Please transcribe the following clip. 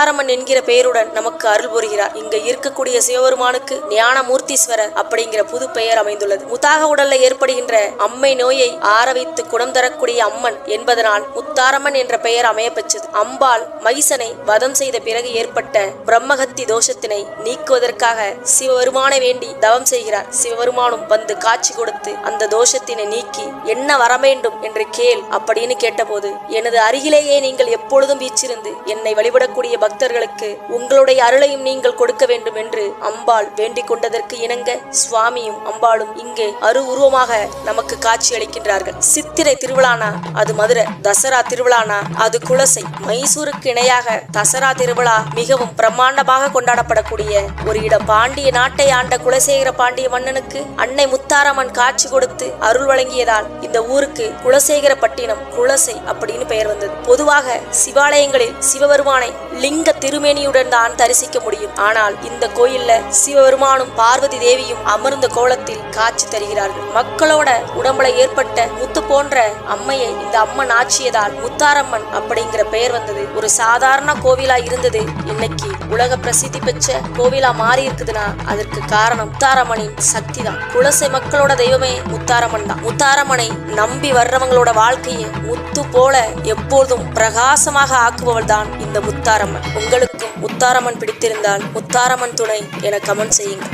முத்தாரம்மன் என்கிற பெயருடன் நமக்கு அருள் புரிகிறார். இங்க இருக்கக்கூடிய சிவபெருமானுக்கு ஞானமூர்த்தீஸ்வரர் அப்படிங்கிற புது பெயர் அமைந்துள்ளது. முத்தாக உடல்ல ஏற்படுகின்ற அம்மை நோயை ஆற வைத்து குணம் தரக்கூடிய அம்மன் என்பதனால் முத்தாரம்மன் என்ற பெயர் அமைய பெற்றது. அம்பாள் மகிசனை வதம் செய்த பிறகு ஏற்பட்ட பிரம்மகத்தி தோஷத்தினை நீக்குவதற்காக சிவபெருமானை வேண்டி தவம் செய்கிறார். சிவபெருமானும் வந்து காட்சி கொடுத்து அந்த தோஷத்தினை நீக்கி என்ன வர வேண்டும் என்று கேள் அப்படின்னு கேட்டபோது, எனது அருகிலேயே நீங்கள் எப்பொழுதும் வீச்சிருந்து என்னை வழிபடக்கூடிய பக்தர்களுக்கு உங்களுடைய அருளையும் நீங்கள் கொடுக்க வேண்டும் என்று அம்பாள் வேண்டிக் கொண்டதற்கு இணங்க சுவாமியும் அம்பாளும் இங்கே உருவமாக நமக்கு காட்சி அளிக்கின்றார்கள். சித்திரை திருவிழானா அது மதுரை, தசரா திருவிழானா அது குலசை. மைசூருக்கு இணையாக தசரா திருவிழா மிகவும் பிரம்மாண்டமாக கொண்டாடப்படக்கூடிய ஒரு இடம். பாண்டிய நாட்டை ஆண்ட குலசேகர பாண்டிய மன்னனுக்கு அன்னை முத்தாரம்மன் காட்சி கொடுத்து அருள் வழங்கியதால் இந்த ஊருக்கு குலசேகர பட்டினம் குலசை அப்படின்னு பெயர் வந்தது. பொதுவாக சிவாலயங்களில் சிவபெருமானை லிங்க திருமேனியுடன் தான் தரிசிக்க முடியும். ஆனால் இந்த கோயில்ல சிவபெருமானும் பார்வதி தேவியும் அமர்ந்த கோலத்தில் காட்சி தருகிறார்கள். மக்களோட உடம்புல ஏற்பட்ட முத்து போன்ற அம்மையை இந்த அம்மன் ஆட்சியதால் முத்தாரம்மன் அப்படிங்கிற பெயர் வந்தது. ஒரு சாதாரண கோவிலா இருந்தது இன்னைக்கு உலக பிரசித்தி பெற்ற கோவிலா மாறி இருக்குதுன்னா அதற்கு காரணம் முத்தாரம்மனின் சக்தி தான். குலசை மக்களோட தெய்வமே முத்தாரம்மன் தான். முத்தாரம்மனை நம்பி வர்றவங்களோட வாழ்க்கையை முத்து போல எப்போதும் பிரகாசமாக ஆக்குபவள் தான் இந்த முத்தாரம்மன். உங்களுக்கும் முத்தாரம்மன் பிடித்திருந்தால் முத்தாரம்மன் துணை என கமெண்ட் செய்யுங்கள்.